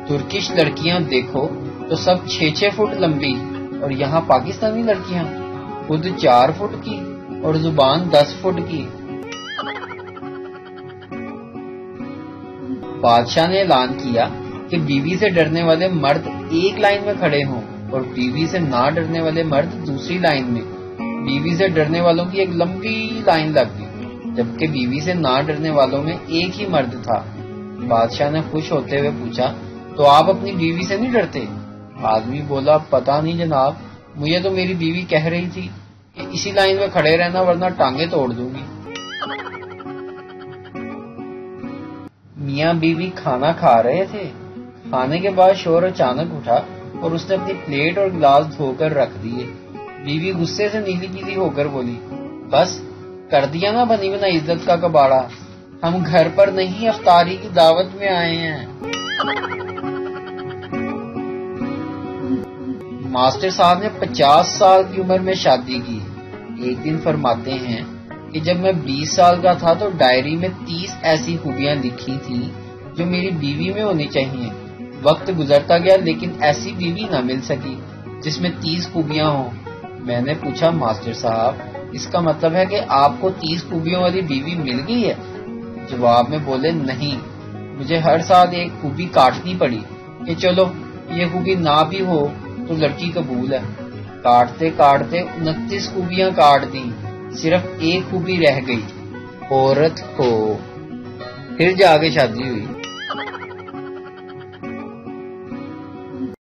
Turkish लड़कियां देखो तो सब 6-6 फुट लंबी, और यहाँ पाकिस्तानी लड़कियां खुद 4 फुट की और जुबान 10 फुट की। बादशाह ने ऐलान किया कि बीवी से डरने वाले मर्द एक लाइन में खड़े हों और बीवी से ना डरने वाले मर्द दूसरी लाइन में। बीवी से डरने वालों की एक लंबी लाइन लग गई, जबकि बीवी से ना डरने वालों में एक ही मर्द था। बादशाह ने खुश होते हुए पूछा, तो आप अपनी बीवी से नहीं डरते? आदमी बोला, पता नहीं जनाब, मुझे तो मेरी बीवी कह रही थी कि इसी लाइन में खड़े रहना वरना टांगे तोड़ दूंगी। मियाँ बीवी खाना खा रहे थे। खाने के बाद शोर अचानक उठा और उसने अपनी प्लेट और गिलास धोकर रख दिए। बीवी गुस्से से नीली पीली होकर बोली, बस कर दिया ना बनी बनाई इज्जत का कबाड़ा, हम घर पर नहीं अफ्तारी की दावत में आए हैं। मास्टर साहब ने 50 साल की उम्र में शादी की। एक दिन फरमाते हैं कि जब मैं 20 साल का था तो डायरी में 30 ऐसी खूबियां लिखी थी जो मेरी बीवी में होनी चाहिए। वक्त गुजरता गया लेकिन ऐसी बीवी न मिल सकी जिसमें 30 खूबियां हों। मैंने पूछा, मास्टर साहब इसका मतलब है कि आपको 30 खूबियों वाली बीवी मिल गई है? जवाब में बोले, नहीं, मुझे हर साल एक खूबी काटनी पड़ी कि चलो ये खूबी ना भी हो तो लड़की कबूल है। काटते काटते 29 खूबियां काट दी, सिर्फ एक खूबी रह गई, औरत हो। फिर जाके शादी हुई।